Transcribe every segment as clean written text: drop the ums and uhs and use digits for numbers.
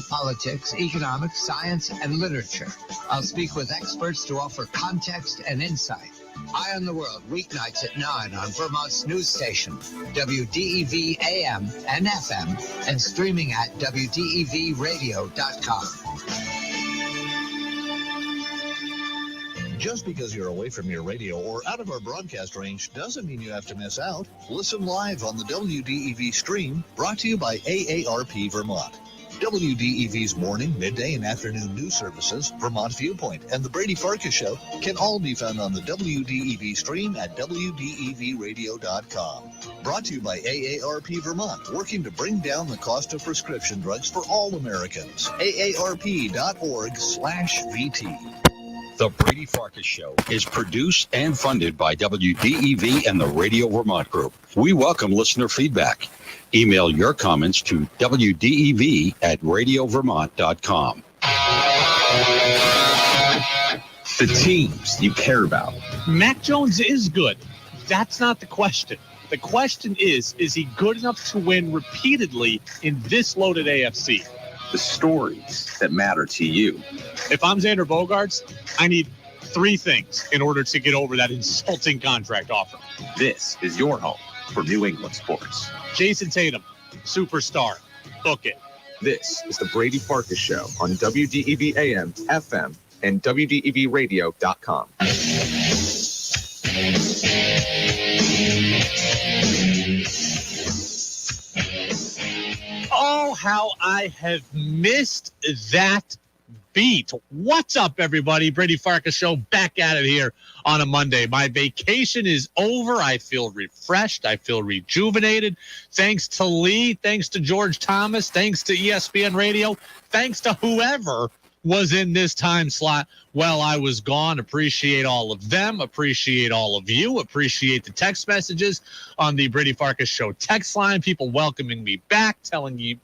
Politics, economics, science, and literature. I'll speak with experts to offer context and insight. Eye on the World, weeknights at 9 on Vermont's news station, WDEV AM and FM, and streaming at WDEVradio.com. Just because you're away from your radio or out of our broadcast range doesn't mean you have to miss out. Listen live on the WDEV stream, brought to you by AARP Vermont. WDEV's morning, midday, and afternoon news services, Vermont Viewpoint, and the Brady Farkas Show can all be found on the WDEV stream at WDEVradio.com. Brought to you by AARP Vermont, working to bring down the cost of prescription drugs for all Americans. AARP.org/VT. The Brady Farkas Show is produced and funded by WDEV and the Radio Vermont Group. We welcome listener feedback. Email your comments to wdev@radiovermont.com. The teams you care about. Mac Jones is good. That's not the question. The question is he good enough to win repeatedly in this loaded AFC? The stories that matter to you. If I'm Xander Bogaerts, I need three things in order to get over that insulting contract offer. This is your home for New England sports. Jason Tatum, superstar. Book it. This is the Brady Farkas Show on WDEV AM, FM, and WDEVradio.com. Oh, how I have missed that beat. What's up, everybody? Brady Farkas Show back at it here on a Monday. My vacation is over. I feel refreshed. I feel rejuvenated. Thanks to Lee. Thanks to George Thomas. Thanks to ESPN Radio. Thanks to whoever was in this time slot while I was gone. Appreciate all of them. Appreciate all of you. Appreciate the text messages on the Brady Farkas Show text line. People welcoming me back, telling me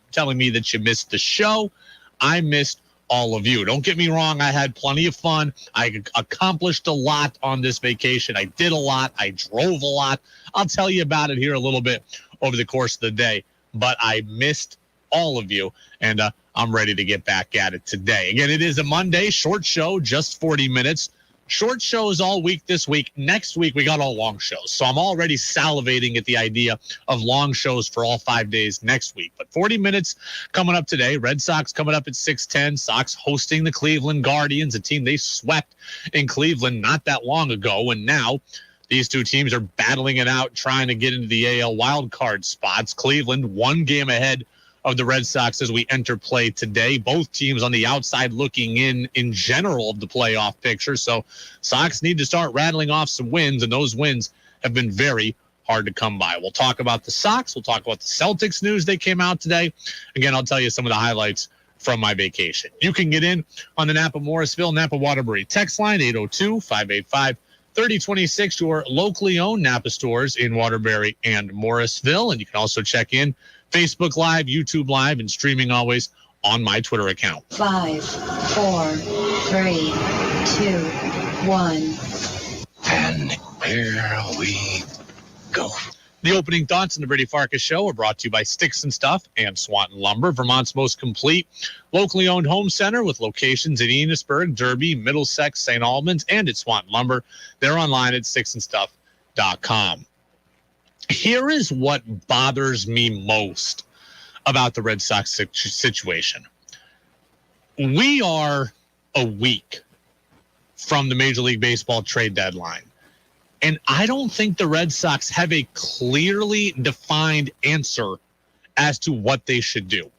that you missed the show. I missed all of you. Don't get me wrong. I had plenty of fun. I accomplished a lot on this vacation. I did a lot. I drove a lot. I'll tell you about it here a little bit over the course of the day, but I missed all of you, and I'm ready to get back at it today. Again, it is a Monday, short show, just 40 minutes. Short shows all week this week. Next week, we got all long shows. So I'm already salivating at the idea of long shows for all 5 days next week. But 40 minutes coming up today. Red Sox coming up at 6:10. Sox hosting the Cleveland Guardians, a team they swept in Cleveland not that long ago. And now these two teams are battling it out, trying to get into the AL wildcard spots. Cleveland 1 game ahead of the Red Sox as we enter play today. Both teams on the outside looking in general of the playoff picture. So Sox need to start rattling off some wins, and those wins have been very hard to come by. We'll talk about the Sox. We'll talk about the Celtics news that came out today. Again, I'll tell you some of the highlights from my vacation. You can get in on the Napa Morrisville, Napa Waterbury text line, 802-585-3026, your locally owned Napa stores in Waterbury and Morrisville. And you can also check in Facebook Live, YouTube Live, and streaming always on my Twitter account. 5, 4, 3, 2, 1. And here we go. The opening thoughts on the Brady Farkas Show are brought to you by Sticks and Stuff and Swanton Lumber, Vermont's most complete locally owned home center with locations in Enosburg, Derby, Middlesex, St. Albans, and at Swanton Lumber. They're online at sticksandstuff.com. Here is what bothers me most about the Red Sox situation. We are a week from the Major League Baseball trade deadline, and I don't think the Red Sox have a clearly defined answer as to what they should do.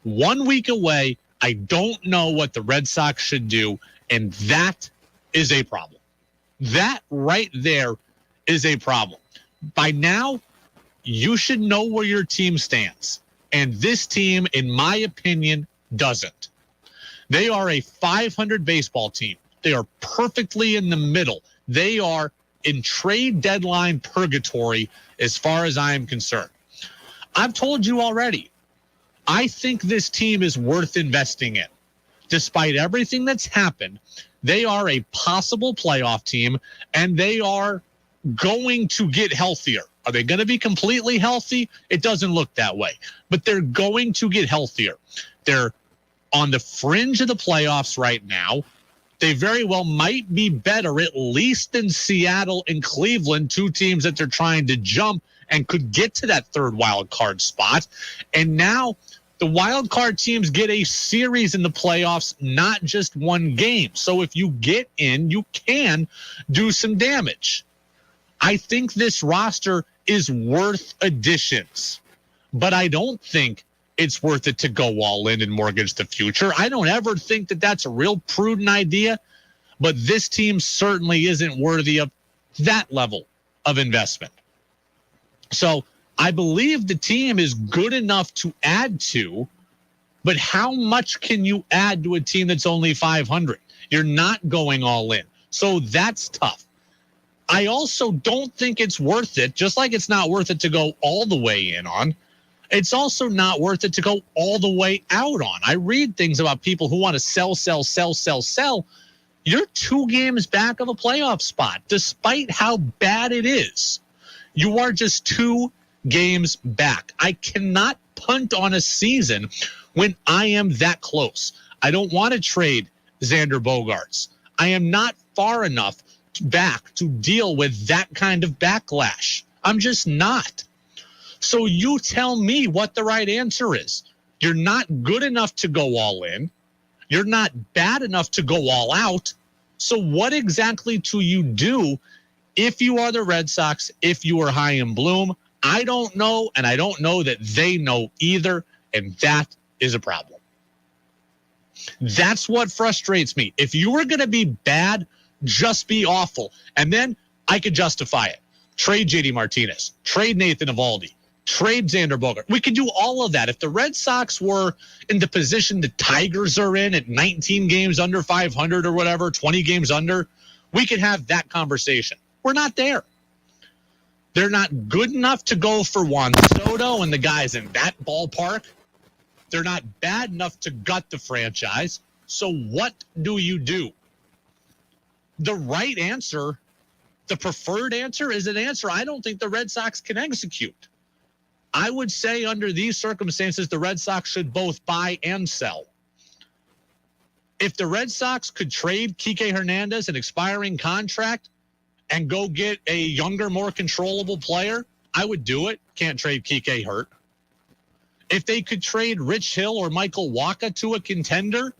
1 week away, I don't know what the Red Sox should do, and that is a problem. That right there is a problem. By now, you should know where your team stands. And this team, in my opinion, doesn't. They are a 500 baseball team. They are perfectly in the middle. They are in trade deadline purgatory as far as I am concerned. I've told you already, I think this team is worth investing in. Despite everything that's happened, they are a possible playoff team, and they are going to get healthier. Are they going to be completely healthy? It doesn't look that way, but they're going to get healthier. They're on the fringe of the playoffs right now. They very well might be better, at least than Seattle and Cleveland, two teams that they're trying to jump and could get to that third wild card spot. And now the wild card teams get a series in the playoffs, not just one game. So if you get in, you can do some damage. I think this roster is worth additions, but I don't think it's worth it to go all in and mortgage the future. I don't ever think that that's a real prudent idea, but this team certainly isn't worthy of that level of investment. So I believe the team is good enough to add to, but how much can you add to a team that's only 500? You're not going all in. So that's tough. I also don't think it's worth it, just like it's not worth it to go all the way in on. It's also not worth it to go all the way out on. I read things about people who want to sell. You're 2 games back of a playoff spot, despite how bad it is. You are just 2 games back. I cannot punt on a season when I am that close. I don't want to trade Xander Bogaerts. I am not far enough back to deal with that kind of backlash. I'm just not. So you tell me what the right answer is. You're not good enough to go all in. You're not bad enough to go all out. So what exactly do you do if you are the Red Sox, if you are high in bloom? I don't know, and I don't know that they know either, and that is a problem. That's what frustrates me. If you were going to be bad, just be awful. And then I could justify it. Trade JD Martinez. Trade Nathan Eovaldi. Trade Xander Bogaerts. We could do all of that. If the Red Sox were in the position the Tigers are in at 19 games under 500 or whatever, 20 games under, we could have that conversation. We're not there. They're not good enough to go for Juan Soto and the guys in that ballpark. They're not bad enough to gut the franchise. So what do you do? The right answer, the preferred answer, is an answer I don't think the Red Sox can execute. I would say under these circumstances, the Red Sox should both buy and sell. If the Red Sox could trade Kike Hernandez, an expiring contract, and go get a younger, more controllable player, I would do it. Can't trade Kike hurt. If they could trade Rich Hill or Michael Wacha to a contender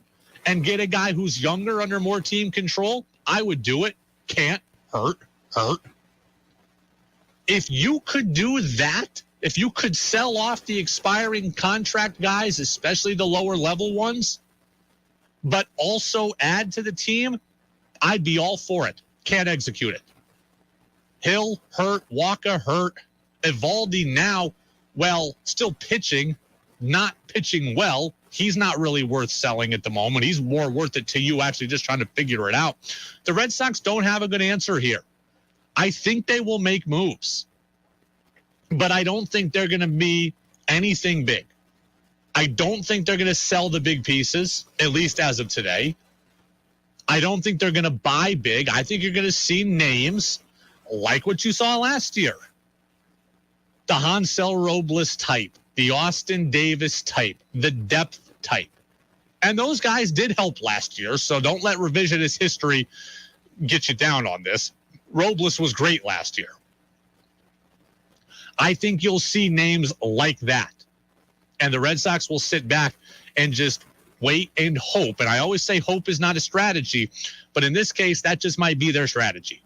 and get a guy who's younger under more team control, I would do it. Can't hurt. If you could do that, if you could sell off the expiring contract guys, especially the lower level ones, but also add to the team, I'd be all for it. Can't execute it. Hill hurt, Wacha hurt, Eovaldi now, well, still pitching, not pitching well. He's not really worth selling at the moment. He's more worth it to you actually just trying to figure it out. The Red Sox don't have a good answer here. I think they will make moves, but I don't think they're going to be anything big. I don't think they're going to sell the big pieces, at least as of today. I don't think they're going to buy big. I think you're going to see names like what you saw last year. The Hansel Robles type, the Austin Davis type, the depth type. And those guys did help last year, so don't let revisionist history get you down on this. Robles was great last year. I think you'll see names like that. And the Red Sox will sit back and just wait and hope. And I always say hope is not a strategy, but in this case, that just might be their strategy.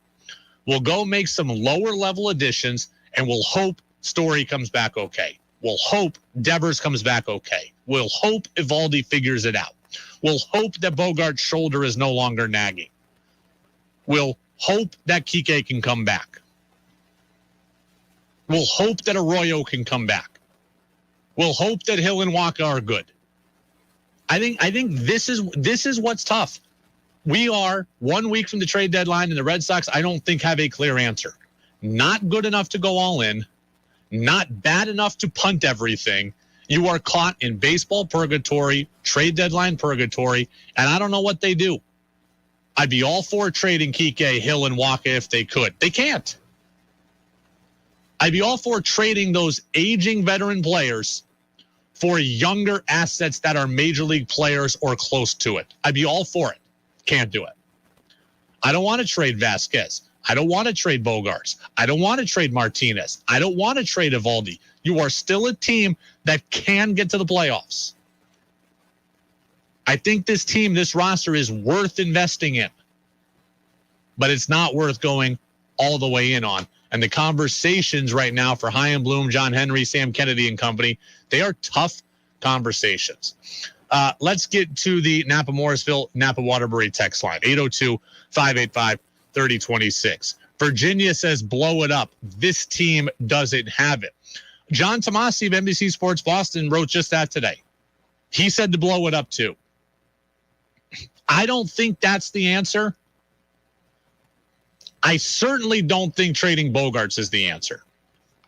We'll go make some lower level additions, and we'll hope Story comes back okay. We'll hope Devers comes back okay. We'll hope Eovaldi figures it out. We'll hope that Bogart's shoulder is no longer nagging. We'll hope that Kike can come back. We'll hope that Arroyo can come back. We'll hope that Hill and Wacha are good. I think this is what's tough. We are 1 week from the trade deadline, and the Red Sox, I don't think, have a clear answer. Not good enough to go all in. Not bad enough to punt everything. You are caught in baseball purgatory, trade deadline purgatory, and I don't know what they do. I'd be all for trading Kike, Hill, and Wacha if they could. They can't. I'd be all for trading those aging veteran players for younger assets that are major league players or close to it. I'd be all for it. Can't do it. I don't want to trade Vasquez. I don't want to trade Bogarts. I don't want to trade Martinez. I don't want to trade Evaldi. You are still a team that can get to the playoffs. I think this team, this roster is worth investing in, but it's not worth going all the way in on. And the conversations right now for Chaim Bloom, John Henry, Sam Kennedy and company, they are tough conversations. Let's get to the Napa Morrisville, Napa Waterbury text line, 802-585-3026. Virginia says, blow it up. This team doesn't have it. John Tomasi of NBC Sports Boston wrote just that today. He said to blow it up too. I don't think that's the answer. I certainly don't think trading Bogarts is the answer.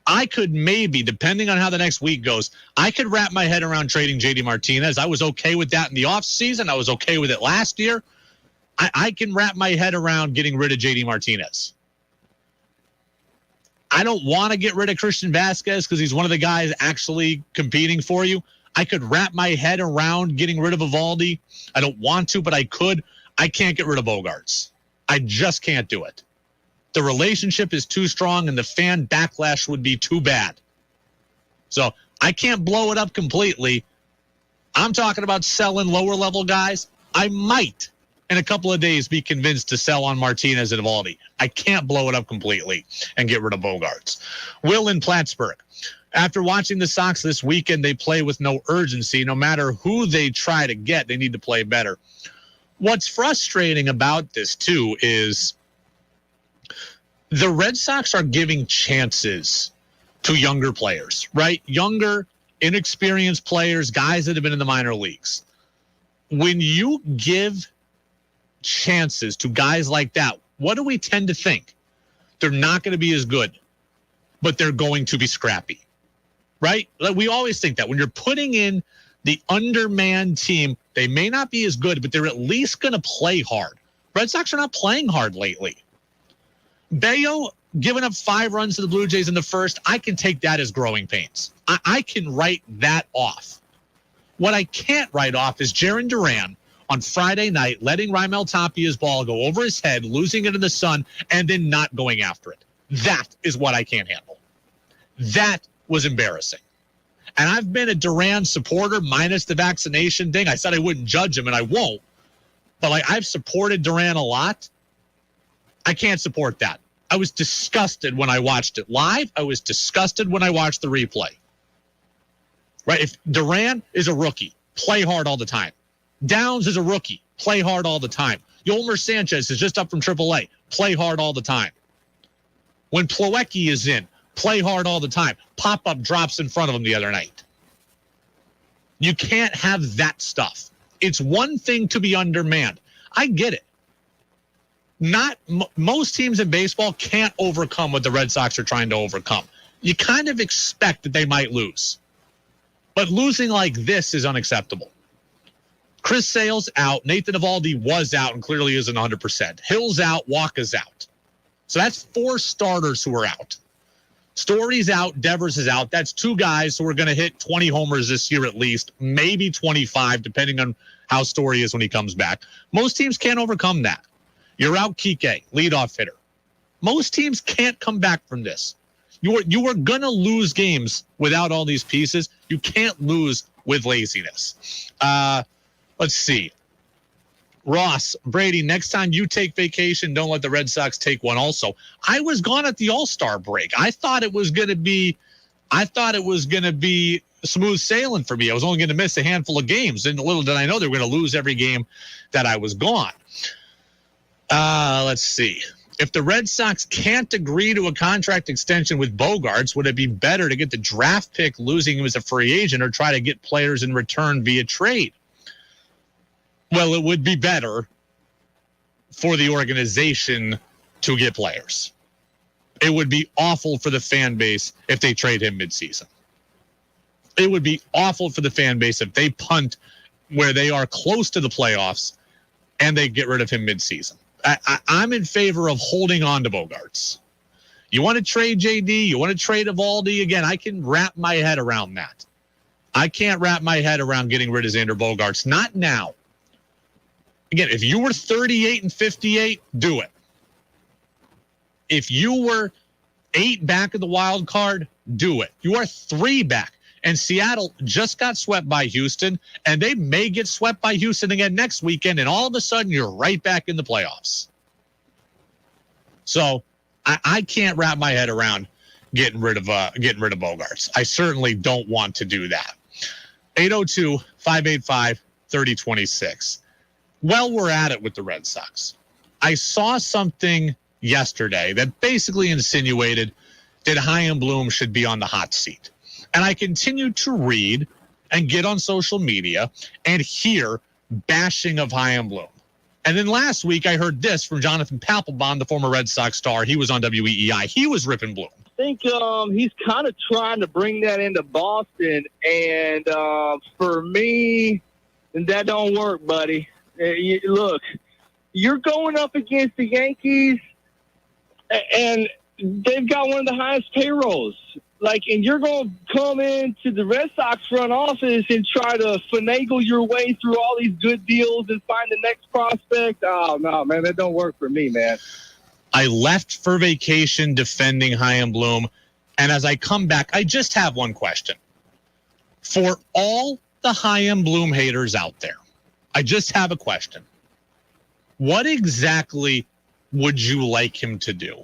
I could maybe, depending on how the next week goes, I could wrap my head around trading JD Martinez. I was okay with that in the offseason. I was okay with it last year. I can wrap my head around getting rid of JD Martinez. I don't want to get rid of Christian Vasquez because he's one of the guys actually competing for you. I could wrap my head around getting rid of Evaldi. I don't want to, but I could. I can't get rid of Bogarts. I just can't do it. The relationship is too strong and the fan backlash would be too bad. So I can't blow it up completely. I'm talking about selling lower level guys. I might in a couple of days be convinced to sell on Martinez and Evaldi. I can't blow it up completely and get rid of Bogarts. Will in Plattsburgh. After watching the Sox this weekend, they play with no urgency. No matter who they try to get, they need to play better. What's frustrating about this, too, is the Red Sox are giving chances to younger players, right? Younger, inexperienced players, guys that have been in the minor leagues. When you give chances to guys like that, what do we tend to think? They're not going to be as good, but they're going to be scrappy, right? Like we always think that when you're putting in the undermanned team, they may not be as good, but they're at least going to play hard. Red Sox are not playing hard lately. Bayo giving up 5 runs to the Blue Jays in the first, I can take that as growing pains. I can write that off. What I can't write off is Jaylen Brown on Friday night letting Raimel Tapia's ball go over his head, losing it in the sun, and then not going after it. That is what I can't handle. That was embarrassing. And I've been a Durant supporter minus the vaccination thing. I said I wouldn't judge him, and I won't. But like I've supported Durant a lot. I can't support that. I was disgusted when I watched it live. I was disgusted when I watched the replay. Right? If Durant is a rookie, play hard all the time. Downs is a rookie, play hard all the time. Yolmer Sanchez is just up from AAA, play hard all the time. When Plawecki is in, play hard all the time. Pop-up drops in front of him the other night. You can't have that stuff. It's one thing to be undermanned. I get it. Most teams in baseball can't overcome what the Red Sox are trying to overcome. You kind of expect that they might lose. But losing like this is unacceptable. Chris Sale's out. Nathan Evaldi was out and clearly isn't 100%. Hill's out. Walker's out. So that's 4 starters who are out. Story's out. Devers is out. That's 2 guys who are going to hit 20 homers this year at least, maybe 25, depending on how Story is when he comes back. Most teams can't overcome that. You're out Kike, leadoff hitter. Most teams can't come back from this. You are going to lose games without all these pieces. You can't lose with laziness. Let's see. Ross, Brady, next time you take vacation, don't let the Red Sox take one also. I was gone at the All-Star break. I thought it was going to be smooth sailing for me. I was only going to miss a handful of games, and little did I know they were going to lose every game that I was gone. Let's see. If the Red Sox can't agree to a contract extension with Bogarts, would it be better to get the draft pick losing him as a free agent or try to get players in return via trade? Well, it would be better for the organization to get players. It would be awful for the fan base if they trade him midseason. It would be awful for the fan base if they punt where they are close to the playoffs and they get rid of him midseason. I'm in favor of holding on to Bogarts. You want to trade JD? You want to trade Evaldi? Again, I can wrap my head around that. I can't wrap my head around getting rid of Xander Bogaerts. Not now. Again, if you were 38 and 58, do it. If you were 8 back of the wild card, do it. You are 3 back. And Seattle just got swept by Houston, and they may get swept by Houston again next weekend, and all of a sudden you're right back in the playoffs. So I can't wrap my head around getting rid of Bogaerts. I certainly don't want to do that. 802-585-3026. Well, we're at it with the Red Sox. I saw something yesterday that basically insinuated that Chaim Bloom should be on the hot seat. And I continue to read and get on social media and hear bashing of Chaim Bloom. And then last week I heard this from Jonathan Papelbon, the former Red Sox star. He was on WEEI. He was ripping Bloom. I think he's kind of trying to bring that into Boston. And for me, that don't work, buddy. Look, you're going up against the Yankees, and they've got one of the highest payrolls. And you're going to come into the Red Sox front office and try to finagle your way through all these good deals and find the next prospect? Oh, no, man, that don't work for me, man. I left for vacation defending Chaim Bloom, and as I come back, I just have one question. For all the Chaim Bloom haters out there, I just have a question. What exactly would you like him to do?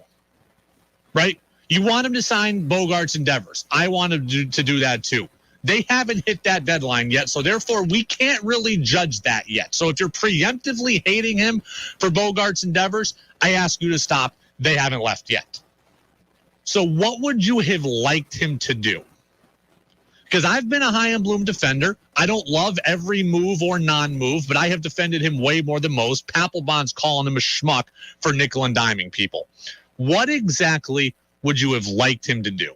Right? You want him to sign Bogaerts and Devers. I want him to do that too. They haven't hit that deadline yet, so therefore we can't really judge that yet. So if you're preemptively hating him for Bogaerts and Devers, I ask you to stop. They haven't left yet. So what would you have liked him to do? Because I've been a Chaim Bloom defender. I don't love every move or non-move, but I have defended him way more than most. Papelbon's calling him a schmuck for nickel and diming people. What exactly would you have liked him to do?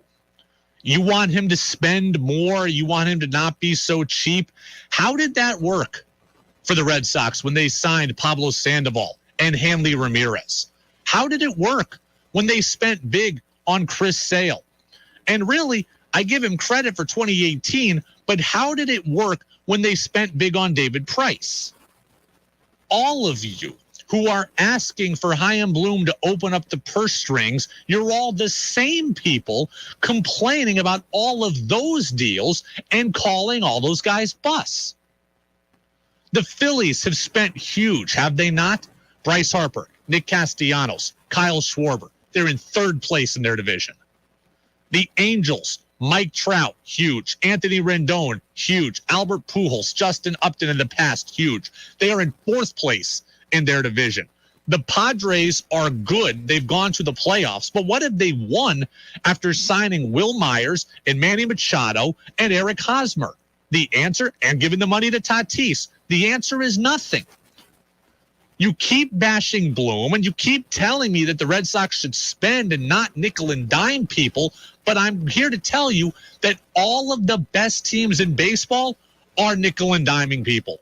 You want him to spend more? You want him to not be so cheap? How did that work for the Red Sox when they signed Pablo Sandoval and Hanley Ramirez? How did it work when they spent big on Chris Sale? And really, I give him credit for 2018, but how did it work when they spent big on David Price? All of you who are asking for Chaim Bloom to open up the purse strings, you're all the same people complaining about all of those deals and calling all those guys busts. The Phillies have spent huge, have they not? Bryce Harper, Nick Castellanos, Kyle Schwarber. They're in 3rd place in their division. The Angels, Mike Trout, huge. Anthony Rendon, huge. Albert Pujols, Justin Upton in the past, huge. They are in 4th place in their division. The Padres are good. They've gone to the playoffs. But what have they won after signing Will Myers and Manny Machado and Eric Hosmer? The answer, and giving the money to Tatis, the answer is nothing. You keep bashing Bloom, and you keep telling me that the Red Sox should spend and not nickel and dime people, but I'm here to tell you that all of the best teams in baseball are nickel and diming people.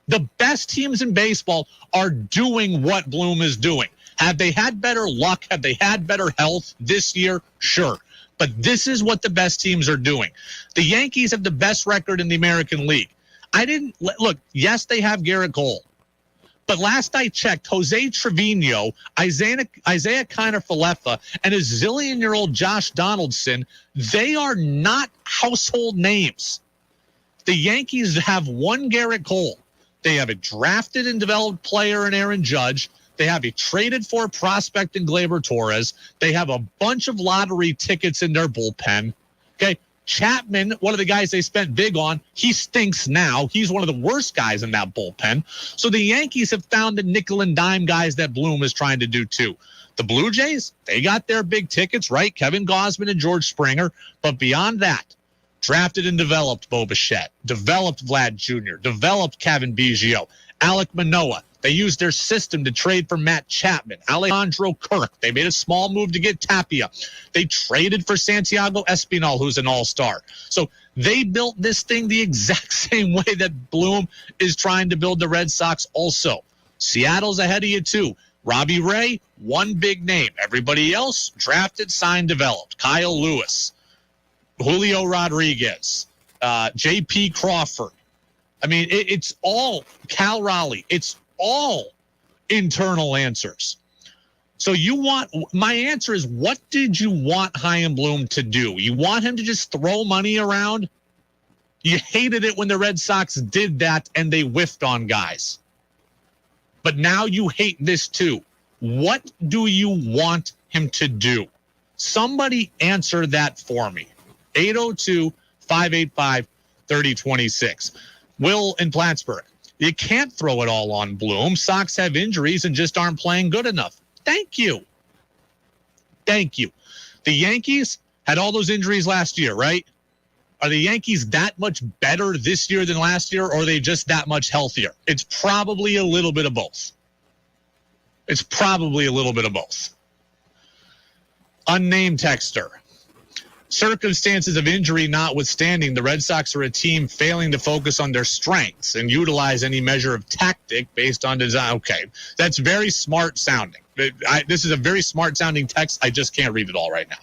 The best teams in baseball are doing what Bloom is doing. Have they had better luck? Have they had better health this year? Sure. But this is what the best teams are doing. The Yankees have the best record in the American League. Look, yes, they have Garrett Cole. But last I checked, Jose Trevino, Isaiah Kiner-Falefa, and a zillion-year-old Josh Donaldson, they are not household names. The Yankees have one Garrett Cole. They have a drafted and developed player in Aaron Judge. They have a traded for prospect in Gleyber Torres. They have a bunch of lottery tickets in their bullpen. Okay, Chapman, one of the guys they spent big on, he stinks now. He's one of the worst guys in that bullpen. So the Yankees have found the nickel and dime guys that Bloom is trying to do too. The Blue Jays, they got their big tickets, right? Kevin Gausman and George Springer. But beyond that, drafted and developed Bo Bichette, developed Vlad Jr., developed Kevin Biggio, Alek Manoah. They used their system to trade for Matt Chapman, Alejandro Kirk. They made a small move to get Tapia. They traded for Santiago Espinal, who's an all-star. So they built this thing the exact same way that Bloom is trying to build the Red Sox also. Seattle's ahead of you too. Robbie Ray, one big name. Everybody else, drafted, signed, developed. Kyle Lewis. Julio Rodriguez, J.P. Crawford. I mean, it's all Cal Raleigh. It's all internal answers. So my answer is, what did you want Chaim Bloom to do? You want him to just throw money around? You hated it when the Red Sox did that and they whiffed on guys. But now you hate this too. What do you want him to do? Somebody answer that for me. 802-585-3026. Will in Plattsburgh. You can't throw it all on Bloom. Sox have injuries and just aren't playing good enough. Thank you. Thank you. The Yankees had all those injuries last year, right? Are the Yankees that much better this year than last year, or are they just that much healthier? It's probably a little bit of both. It's probably a little bit of both. Unnamed texter. Circumstances of injury notwithstanding, the Red Sox are a team failing to focus on their strengths and utilize any measure of tactic based on design. Okay, that's very smart sounding. This is a very smart sounding text. I just can't read it all right now.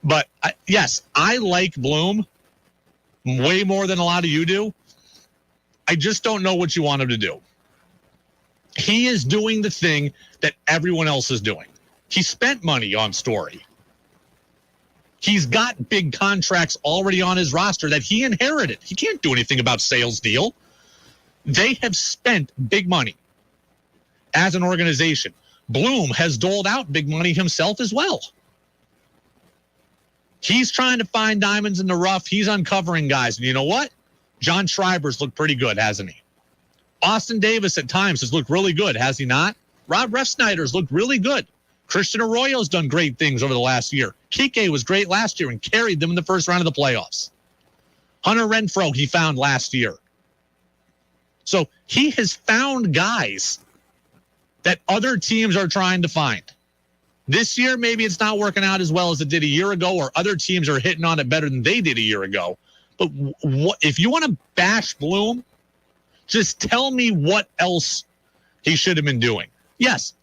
But yes, I like Bloom way more than a lot of you do. I just don't know what you want him to do. He is doing the thing that everyone else is doing. He spent money on Story. He's got big contracts already on his roster that he inherited. He can't do anything about sales deal. They have spent big money as an organization. Bloom has doled out big money himself as well. He's trying to find diamonds in the rough. He's uncovering guys. And you know what? John Schreiber's looked pretty good, hasn't he? Austin Davis at times has looked really good, has he not? Rob Refsnyder's looked really good. Christian Arroyo's done great things over the last year. Kike was great last year and carried them in the first round of the playoffs. Hunter Renfroe he found last year. So he has found guys that other teams are trying to find. This year, maybe it's not working out as well as it did a year ago, or other teams are hitting on it better than they did a year ago. But if you want to bash Bloom, just tell me what else he should have been doing. Yes,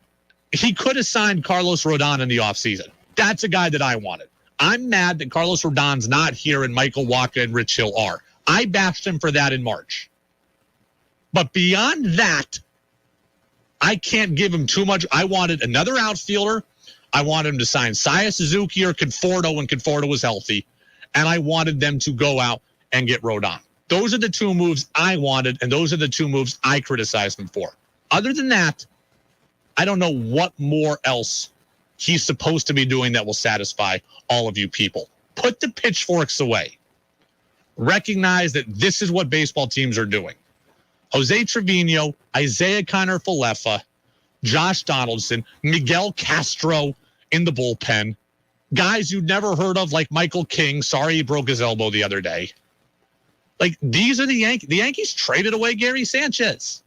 he could have signed Carlos Rodon in the offseason. That's a guy that I wanted. I'm mad that Carlos Rodon's not here and Michael Wacha and Rich Hill are. I bashed him for that in March. But beyond that, I can't give him too much. I wanted another outfielder. I wanted him to sign Saya Suzuki or Conforto when Conforto was healthy. And I wanted them to go out and get Rodon. Those are the two moves I wanted, and those are the two moves I criticized him for. Other than that, I don't know what more else he's supposed to be doing that will satisfy all of you people. Put the pitchforks away. Recognize that this is what baseball teams are doing. Jose Trevino, Isaiah Kiner-Falefa, Josh Donaldson, Miguel Castro in the bullpen, guys you'd never heard of like Michael King. Sorry, he broke his elbow the other day. Like, these are the Yankees. The Yankees traded away Gary Sanchez.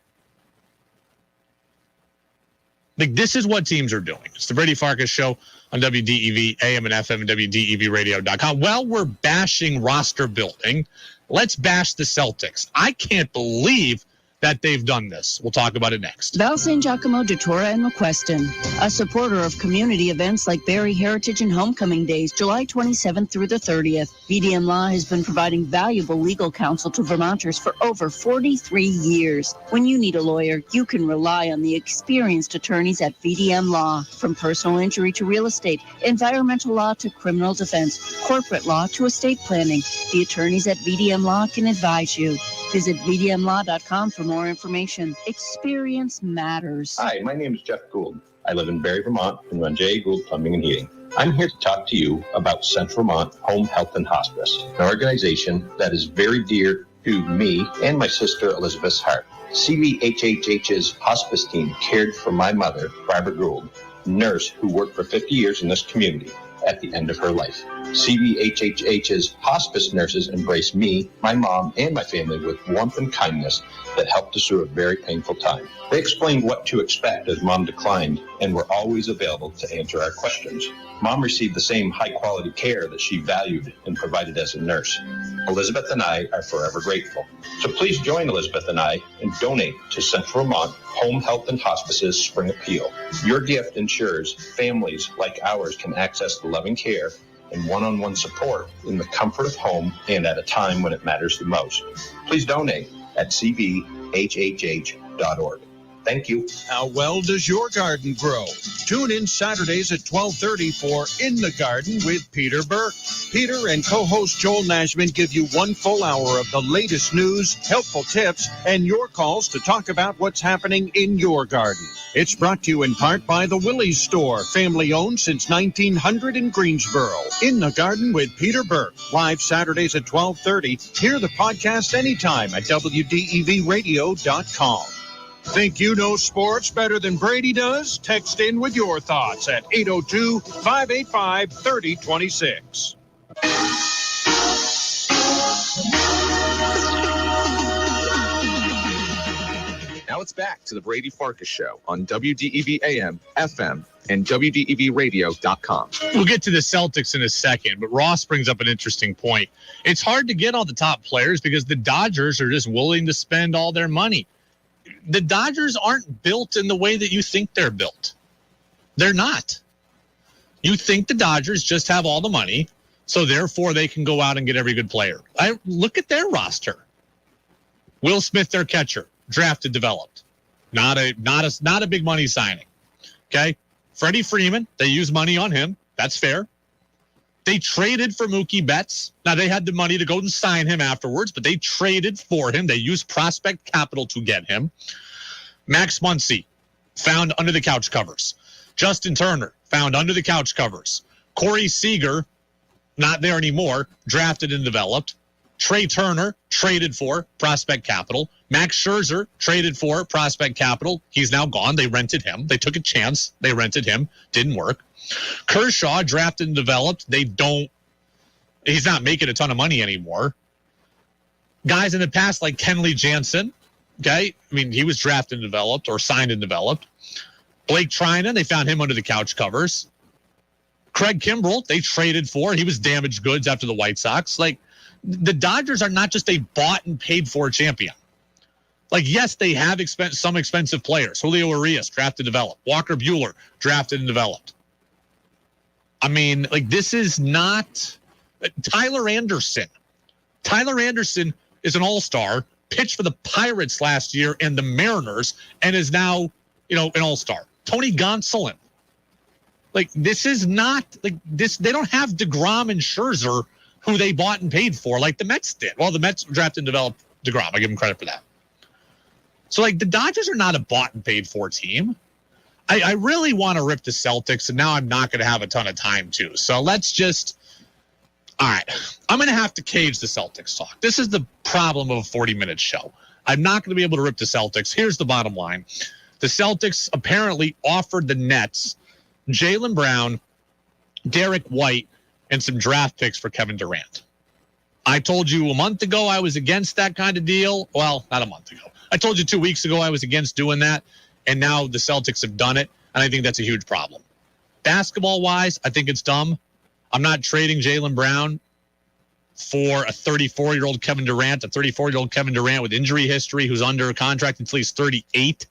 Like, this is what teams are doing. It's the Brady Farkas Show on WDEV, AM and FM, and WDEVradio.com. Well, we're bashing roster building. Let's bash the Celtics. I can't believe that they've done this. We'll talk about it next. Val San Giacomo, DeTora, and McQuestion, a supporter of community events like Berry Heritage and Homecoming Days, July 27th through the 30th. VDM Law has been providing valuable legal counsel to Vermonters for over 43 years. When you need a lawyer, you can rely on the experienced attorneys at VDM Law. From personal injury to real estate, environmental law to criminal defense, corporate law to estate planning, the attorneys at VDM Law can advise you. Visit VDMlaw.com for more information. Experience matters. Hi, my name is Jeff Gould. I live in Barre, Vermont, and run J. Gould Plumbing and Heating. I'm here to talk to you about Central Vermont Home Health and Hospice, an organization that is very dear to me and my sister Elizabeth's heart. CVHHH's hospice team cared for my mother, Barbara Gould, a nurse who worked for 50 years in this community at the end of her life. CVHHH's hospice nurses embraced me, my mom, and my family with warmth and kindness that helped us through a very painful time. They explained what to expect as Mom declined and were always available to answer our questions. Mom received the same high-quality care that she valued and provided as a nurse. Elizabeth and I are forever grateful. So please join Elizabeth and I and donate to Central Vermont Home Health and Hospice's Spring Appeal. Your gift ensures families like ours can access the loving care and one-on-one support in the comfort of home and at a time when it matters the most. Please donate at cbhhh.org. Thank you. How well does your garden grow? Tune in Saturdays at 12:30 for In the Garden with Peter Burke. Peter and co-host Joel Nashman give you 1 full hour of the latest news, helpful tips, and your calls to talk about what's happening in your garden. It's brought to you in part by the Willie's Store, family-owned since 1900 in Greensboro. In the Garden with Peter Burke, live Saturdays at 12:30. Hear the podcast anytime at WDEVradio.com. Think you know sports better than Brady does? Text in with your thoughts at 802-585-3026. Now it's back to the Brady Farkas Show on WDEV AM, FM, and WDEVradio.com. We'll get to the Celtics in a second, but Ross brings up an interesting point. It's hard to get all the top players because the Dodgers are just willing to spend all their money. The Dodgers aren't built in the way that you think they're built. They're not. You think the Dodgers just have all the money, so therefore they can go out and get every good player. I look at their roster. Will Smith, their catcher, drafted, developed. Not a big money signing. Okay? Freddie Freeman, they use money on him. That's fair. They traded for Mookie Betts. Now, they had the money to go and sign him afterwards, but they traded for him. They used prospect capital to get him. Max Muncy, found under the couch covers. Justin Turner, found under the couch covers. Corey Seager, not there anymore, drafted and developed. Trey Turner, traded for prospect capital. Max Scherzer, traded for prospect capital. He's now gone. They rented him. They took a chance. They rented him. Didn't work. Kershaw, drafted and developed. He's not making a ton of money anymore. Guys in the past like Kenley Jansen, okay? I mean, he was drafted and developed or signed and developed. Blake Trinan, they found him under the couch covers. Craig Kimbrell, they traded for. He was damaged goods after the White Sox. Like, the Dodgers are not just a bought and paid for champion. Like, yes, they have some expensive players. Julio Urias, drafted and developed. Walker Buehler, drafted and developed. I mean, like, this is not Tyler Anderson. Tyler Anderson is an all-star, pitched for the Pirates last year and the Mariners, and is now, an all-star. Tony Gonsolin. Like, this is not, like, this. They don't have DeGrom and Scherzer, who they bought and paid for, like the Mets did. Well, the Mets drafted and developed DeGrom. I give them credit for that. So, like, the Dodgers are not a bought and paid for team. I really want to rip the Celtics, and now I'm not going to have a ton of time to. So let's just, all right, I'm going to have to cage the Celtics talk. This is the problem of a 40-minute show. I'm not going to be able to rip the Celtics. Here's the bottom line. The Celtics apparently offered the Nets Jaylen Brown, Derek White, and some draft picks for Kevin Durant. I told you a month ago I was against that kind of deal. Well, not a month ago. I told you 2 weeks ago I was against doing that. And now the Celtics have done it, and I think that's a huge problem. Basketball-wise, I think it's dumb. I'm not trading Jaylen Brown for a 34-year-old Kevin Durant, with injury history who's under a contract until he's 38,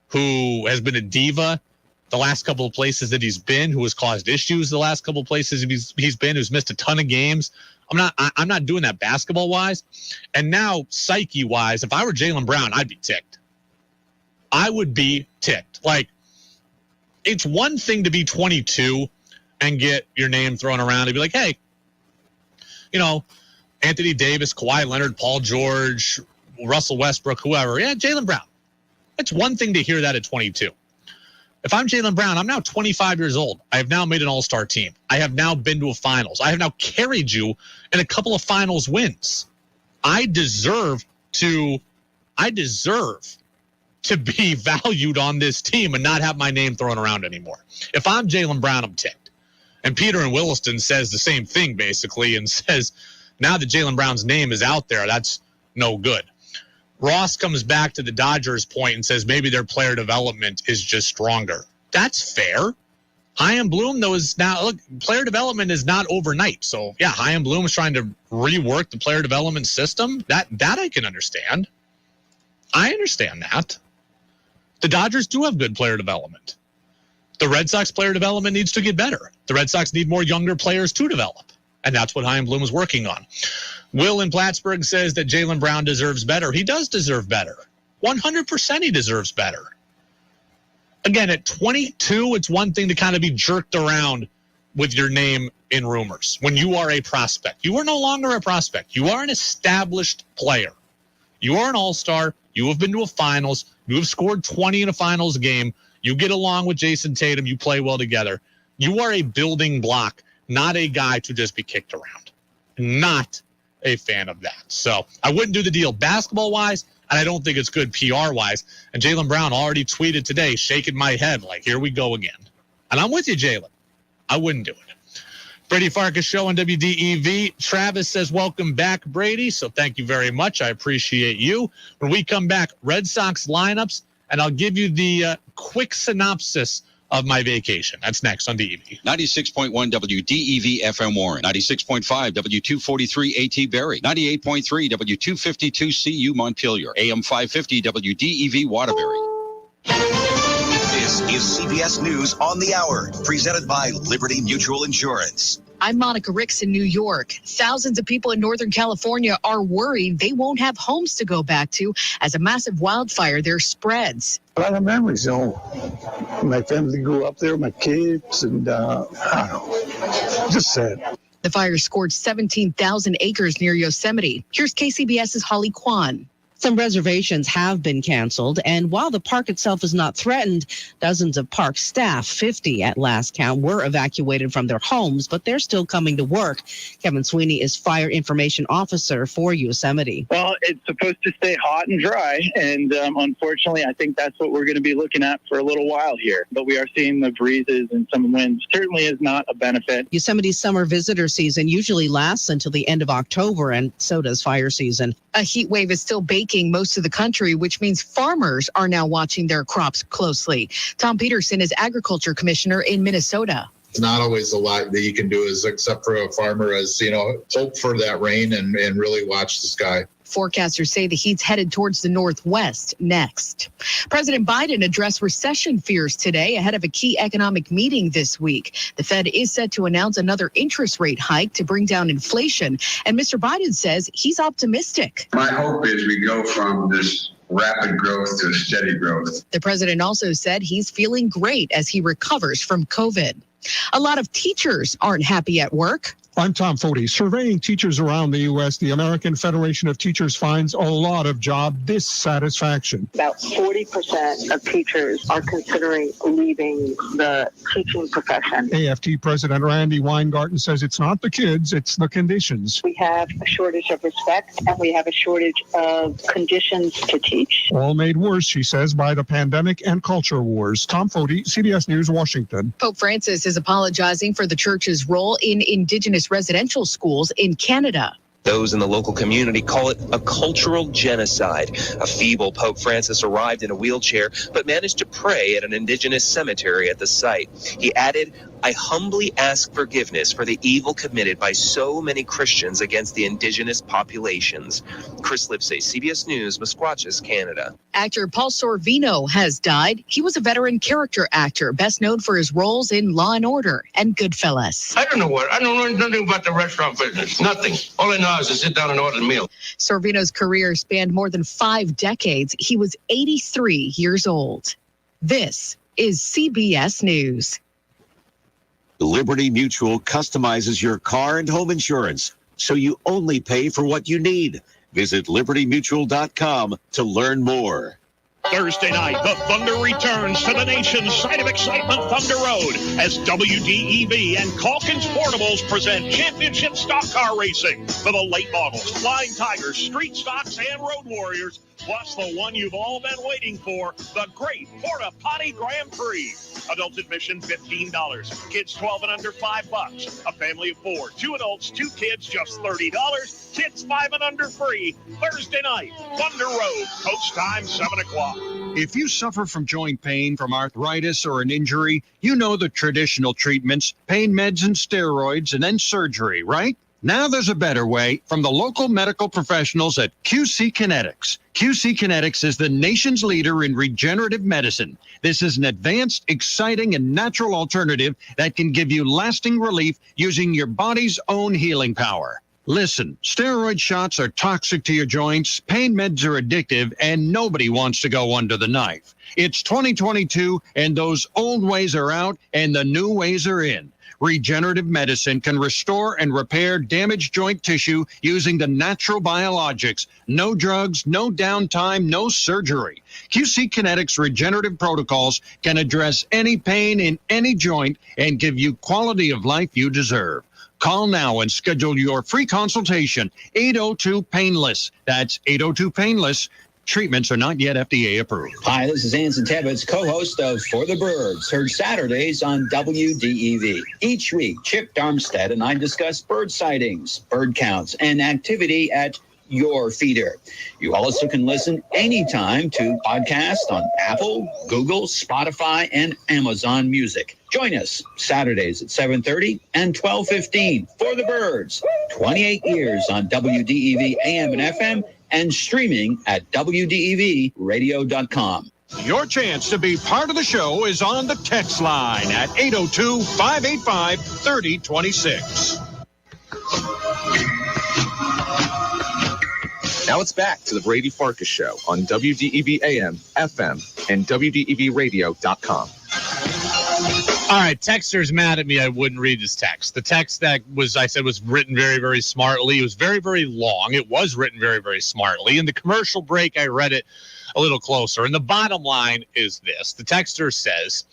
who has been a diva the last couple of places that he's been, who has caused issues the last couple of places he's been, who's missed a ton of games. I'm not doing that basketball-wise. And now, psyche-wise, if I were Jaylen Brown, I'd be ticked. I would be ticked. Like, it's one thing to be 22 and get your name thrown around and be like, hey, Anthony Davis, Kawhi Leonard, Paul George, Russell Westbrook, whoever. Yeah, Jaylen Brown. It's one thing to hear that at 22. If I'm Jaylen Brown, I'm now 25 years old. I have now made an all-star team. I have now been to a finals. I have now carried you in a couple of finals wins. I deserve to be valued on this team and not have my name thrown around anymore. If I'm Jaylen Brown, I'm ticked. And Peter in Williston says the same thing, basically, and says, now that Jaylen Brown's name is out there, that's no good. Ross comes back to the Dodgers point and says maybe their player development is just stronger. That's fair. Chaim Bloom, though, is now, look, player development is not overnight. So, yeah, Chaim Bloom is trying to rework the player development system. That I can understand. I understand that. The Dodgers do have good player development. The Red Sox player development needs to get better. The Red Sox need more younger players to develop, and that's what Chaim Bloom is working on. Will in Plattsburgh says that Jaylen Brown deserves better. He does deserve better. 100% he deserves better. Again, at 22, it's one thing to kind of be jerked around with your name in rumors. When you are a prospect, you are no longer a prospect. You are an established player. You are an all-star. You have been to a finals. You have scored 20 in a finals game. You get along with Jason Tatum. You play well together. You are a building block, not a guy to just be kicked around. Not a fan of that. So I wouldn't do the deal basketball-wise, and I don't think it's good PR-wise. And Jaylen Brown already tweeted today, shaking my head like, here we go again. And I'm with you, Jaylen. I wouldn't do it. Brady Farkas Show on WDEV. Travis says, welcome back, Brady. So thank you very much. I appreciate you. When we come back, Red Sox lineups, and I'll give you the quick synopsis of my vacation. That's next on DEV. 96.1 WDEV FM Warren. 96.5 W243 AT Berry. 98.3 W252 CU Montpelier. AM 550 WDEV Waterbury. This is CBS News on the Hour, presented by Liberty Mutual Insurance. I'm Monica Ricks in New York. Thousands of people in Northern California are worried they won't have homes to go back to as a massive wildfire there spreads. A lot of memories, My family grew up there, my kids, and I don't know, just sad. The fire scorched 17,000 acres near Yosemite. Here's KCBS's Holly Kwan. Some reservations have been canceled, and while the park itself is not threatened, dozens of park staff, 50 at last count, were evacuated from their homes, but they're still coming to work. Kevin Sweeney is Fire Information Officer for Yosemite. Well, it's supposed to stay hot and dry, and unfortunately, I think that's what we're going to be looking at for a little while here. But we are seeing the breezes and some winds. Certainly is not a benefit. Yosemite's summer visitor season usually lasts until the end of October, and so does fire season. A heat wave is still baking most of the country, which means farmers are now watching their crops closely. Tom Peterson is agriculture commissioner in Minnesota. It's not always a lot that you can do, except for a farmer, hope for that rain and really watch the sky. Forecasters say the heat's headed towards the northwest next. President Biden addressed recession fears today ahead of a key economic meeting this week. The Fed is set to announce another interest rate hike to bring down inflation. And Mr. Biden says he's optimistic. My hope is we go from this rapid growth to steady growth. The president also said he's feeling great as he recovers from COVID. A lot of teachers aren't happy at work. I'm Tom Foti. Surveying teachers around the U.S., the American Federation of Teachers finds a lot of job dissatisfaction. About 40% of teachers are considering leaving the teaching profession. AFT President Randy Weingarten says it's not the kids, it's the conditions. We have a shortage of respect, and we have a shortage of conditions to teach. All made worse, she says, by the pandemic and culture wars. Tom Foti, CBS News, Washington. Pope Francis is apologizing for the church's role in indigenous residential schools in Canada. Those in the local community call it a cultural genocide. A feeble Pope Francis arrived in a wheelchair, but managed to pray at an indigenous cemetery at the site. He added, "I humbly ask forgiveness for the evil committed by so many Christians against the indigenous populations." Chris Lipsey, CBS News, Musquatchus, Canada. Actor Paul Sorvino has died. He was a veteran character actor, best known for his roles in Law and Order and Goodfellas. I don't know nothing about the restaurant business. Nothing. All I know is to sit down and order the meal. Sorvino's career spanned more than 5 decades. He was 83 years old. This is CBS News. Liberty Mutual customizes your car and home insurance, so you only pay for what you need. Visit libertymutual.com to learn more. Thursday night, the Thunder returns to the nation's site of excitement, Thunder Road, as WDEV and Calkins Portables present championship stock car racing for the late models, Flying Tigers, Street Stocks, and Road Warriors, plus the one you've all been waiting for, the Great Porta Potty Grand Prix. Adult admission $15. Kids 12 and under $5. A family of 4, 2 adults, 2 kids, just $30. Kids 5 and under free. Thursday night, Thunder Road. Coach time 7 o'clock. If you suffer from joint pain, from arthritis, or an injury, you know the traditional treatments, pain meds and steroids, and then surgery, right? Now there's a better way from the local medical professionals at QC Kinetics. QC Kinetics is the nation's leader in regenerative medicine. This is an advanced, exciting, and natural alternative that can give you lasting relief using your body's own healing power. Listen, steroid shots are toxic to your joints, pain meds are addictive, and nobody wants to go under the knife. It's 2022, and those old ways are out, and the new ways are in. Regenerative medicine can restore and repair damaged joint tissue using the natural biologics. No drugs, no downtime, no surgery. QC Kinetics regenerative protocols can address any pain in any joint and give you quality of life you deserve. Call now and schedule your free consultation. 802-PAINLESS. That's 802-PAINLESS. Treatments are not yet FDA approved. Hi, this is Anson Tebbets, co-host of For the Birds, heard Saturdays on WDEV. Each week, Chip Darmstadt and I discuss bird sightings, bird counts, and activity at your feeder. You also can listen anytime to podcasts on Apple, Google, Spotify, and Amazon Music. Join us Saturdays at 7:30 and 12:15 for the Birds. 28 years on WDEV AM and FM and streaming at WDEVradio.com. Your chance to be part of the show is on the text line at 802-585-3026. Now it's back to the Brady Farkas Show on WDEV AM, FM, and WDEVradio.com. All right, texter's mad at me. I wouldn't read this text. The text that was written very, very smartly. It was very, very long. It was written very, very smartly. In the commercial break, I read it a little closer. And the bottom line is this. The texter says,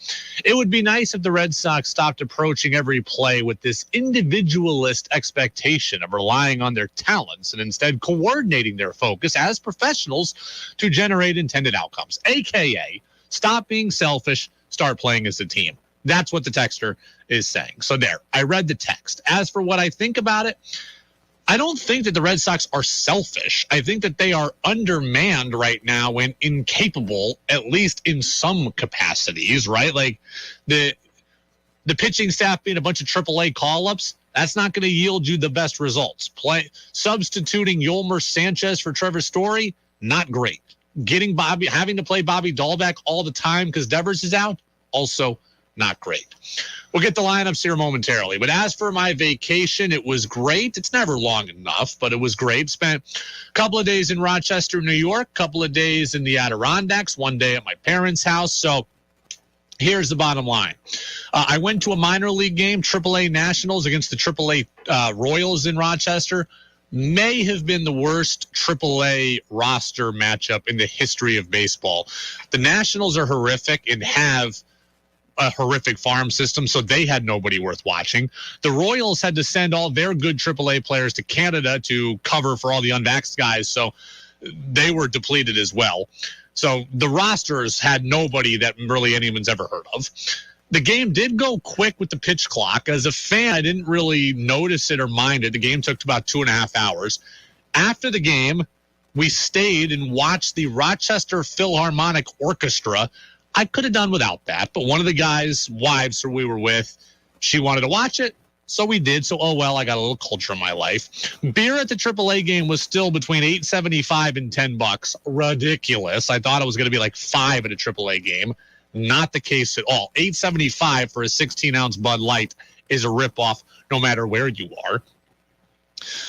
it would be nice if the Red Sox stopped approaching every play with this individualist expectation of relying on their talents and instead coordinating their focus as professionals to generate intended outcomes, a.k.a. stop being selfish, start playing as a team. That's what the texter is saying. So there, I read the text. As for what I think about it, I don't think that the Red Sox are selfish. I think that they are undermanned right now and incapable, at least in some capacities, right? Like the pitching staff being a bunch of AAA call-ups, that's not going to yield you the best results. Substituting Yolmer Sanchez for Trevor Story, not great. Having to play Bobby Dahlbeck all the time because Devers is out, also not great. We'll get the lineups here momentarily. But as for my vacation, it was great. It's never long enough, but it was great. Spent a couple of days in Rochester, New York, a couple of days in the Adirondacks, one day at my parents' house. So here's the bottom line. I went to a minor league game, AAA Nationals against the AAA Royals in Rochester. May have been the worst AAA roster matchup in the history of baseball. The Nationals are horrific and have a horrific farm system, so they had nobody worth watching. The Royals had to send all their good AAA players to Canada to cover for all the unvaxxed guys, so they were depleted as well. So the rosters had nobody that really anyone's ever heard of. The game did go quick with the pitch clock. As a fan, I didn't really notice it or mind it. The game took about 2.5 hours. After the game, we stayed and watched the Rochester Philharmonic Orchestra. I could have done without that, but one of the guys' wives who we were with, she wanted to watch it, so we did. So, oh well, I got a little culture in my life. Beer at the AAA game was still between $8.75 and $10. Ridiculous. I thought it was going to be like $5 at a AAA game. Not the case at all. $8.75 for a 16-ounce Bud Light is a ripoff no matter where you are.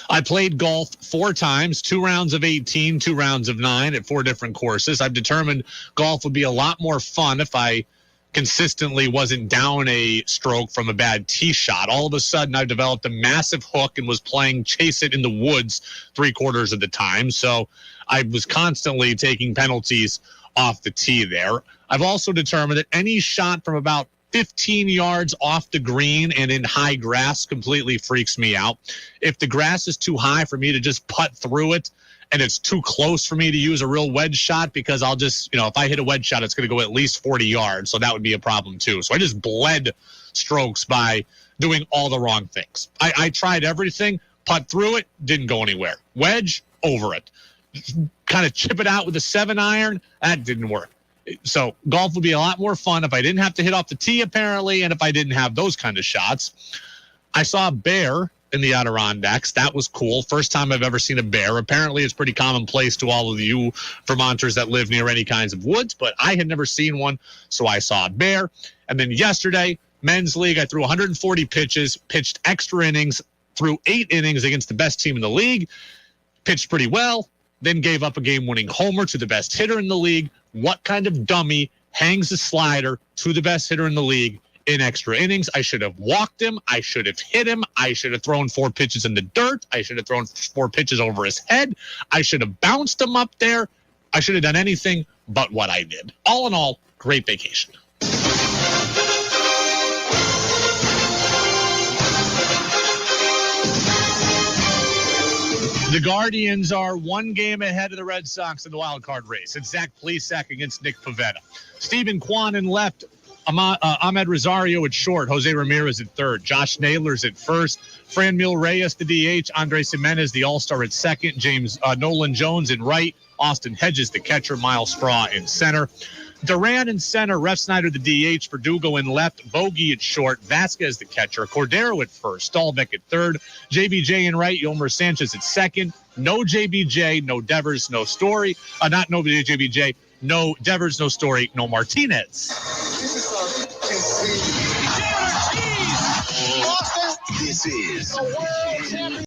I played golf 4 times, 2 rounds of 18, 2 rounds of 9 at 4 different courses. I've determined golf would be a lot more fun if I consistently wasn't down a stroke from a bad tee shot. All of a sudden, I've developed a massive hook and was playing chase it in the woods 3/4 of the time. So I was constantly taking penalties off the tee there. I've also determined that any shot from about 15 yards off the green and in high grass completely freaks me out. If the grass is too high for me to just putt through it and it's too close for me to use a real wedge shot, because I'll just, if I hit a wedge shot, it's going to go at least 40 yards. So that would be a problem too. So I just bled strokes by doing all the wrong things. I tried everything, putt through it, didn't go anywhere. Wedge, over it. Kind of chip it out with a 7-iron, that didn't work. So golf would be a lot more fun if I didn't have to hit off the tee, apparently, and if I didn't have those kind of shots. I saw a bear in the Adirondacks. That was cool. First time I've ever seen a bear. Apparently, it's pretty commonplace to all of you Vermonters that live near any kinds of woods, but I had never seen one, so I saw a bear. And then yesterday, men's league, I threw 140 pitches, pitched extra innings, threw 8 innings against the best team in the league, pitched pretty well, then gave up a game-winning homer to the best hitter in the league. What kind of dummy hangs a slider to the best hitter in the league in extra innings? I should have walked him. I should have hit him. I should have thrown 4 pitches in the dirt. I should have thrown 4 pitches over his head. I should have bounced him up there. I should have done anything but what I did. All in all, great vacation. The Guardians are 1 game ahead of the Red Sox in the wild card race. It's Zach Plesac against Nick Pivetta. Stephen Kwan in left, Ahmed Rosario at short, Jose Ramirez at third, Josh Naylor's at first, Franmil Reyes the DH, Andres Jimenez the All-Star at second, Nolan Jones in right, Austin Hedges the catcher, Miles Straw in center. Durant in center, Ref Snyder the DH, Verdugo in left, Bogey at short, Vasquez the catcher, Cordero at first, Stallbeck at third, JBJ in right, Yomer Sanchez at second. No JBJ, no Devers, no Story. Not no JBJ, no Devers, no Story, no Martinez. This is